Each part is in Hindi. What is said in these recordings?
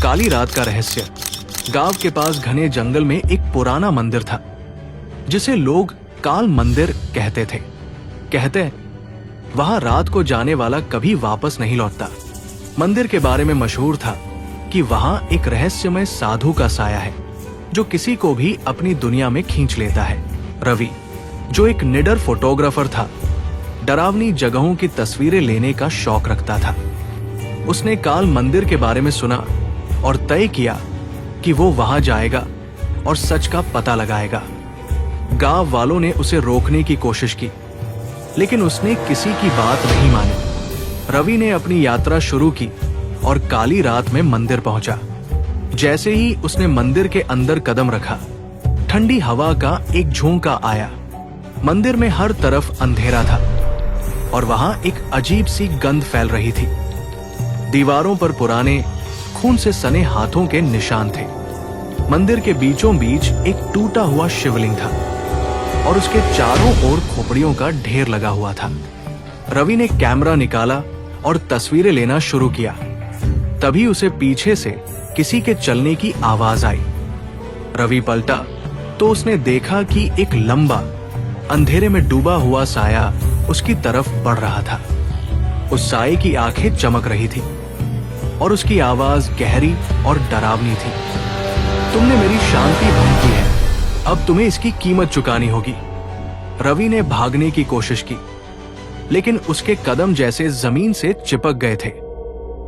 काली रात का रहस्य। गांव के पास घने जंगल में एक पुराना मंदिर था जिसे लोग काल मंदिर कहते थे। कहते वहां रात को जाने वाला कभी वापस नहीं लौटता। मंदिर के बारे में मशहूर था कि वहां एक रहस्यमय साधु का साया है जो किसी को भी अपनी दुनिया में खींच लेता है। रवि, जो एक निडर फोटोग्राफर था, डरावनी जगहों की तस्वीरें लेने का शौक रखता था। उसने काल मंदिर के बारे में सुना और तय किया कि वो वहां जाएगा और सच का पता लगाएगा। गांव वालों ने उसे रोकने की कोशिश की, लेकिन उसने किसी की बात नहीं मानी। रवि ने अपनी यात्रा शुरू की और काली रात में मंदिर पहुंचा। जैसे ही उसने मंदिर के अंदर कदम रखा, ठंडी हवा का एक झोंका आया। मंदिर में हर तरफ अंधेरा था और वहां एक अजीब सी गंध फैल रही थी। दीवारों पर पुराने खून से सने हाथों के निशान थे। मंदिर के बीचों बीच एक टूटा हुआ शिवलिंग था और उसके चारों ओर खोपड़ियों का ढेर लगा हुआ था। रवि ने कैमरा निकाला और तस्वीरें लेना शुरू किया। तभी उसे पीछे से किसी के चलने की आवाज आई। रवि पलटा तो उसने देखा कि एक लंबा, अंधेरे में डूबा हुआ साया उसकी तरफ बढ़ रहा था। उस साये की आंखें चमक रही थी और उसकी आवाज गहरी और डरावनी थी। तुमने मेरी शांति भंग की है, अब तुम्हें इसकी कीमत चुकानी होगी। रवि ने भागने की कोशिश की, लेकिन उसके कदम जैसे जमीन से चिपक गए थे।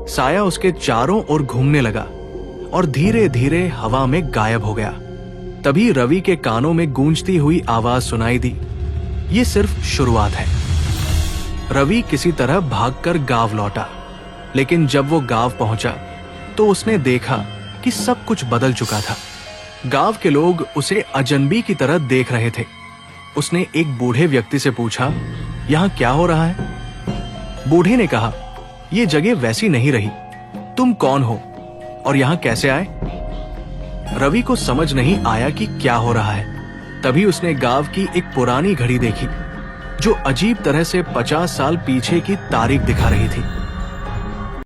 साया उसके चारों ओर घूमने लगा और धीरे धीरे हवा में गायब हो गया। तभी रवि के कानों में गूंजती हुई आवाज सुनाई दी, ये सिर्फ शुरुआत है। रवि किसी तरह भागकर गांव लौटा, लेकिन जब वो गांव पहुंचा तो उसने देखा कि सब कुछ बदल चुका था। गांव के लोग उसे अजनबी की तरह देख रहे थे। उसने एक बूढ़े व्यक्ति से पूछा, यहाँ क्या हो रहा है? बूढ़े ने कहा, ये जगह वैसी नहीं रही। तुम कौन हो और यहाँ कैसे आए? रवि को समझ नहीं आया कि क्या हो रहा है। तभी उसने गांव की एक पुरानी घड़ी देखी जो अजीब तरह से 50 साल पीछे की तारीख दिखा रही थी।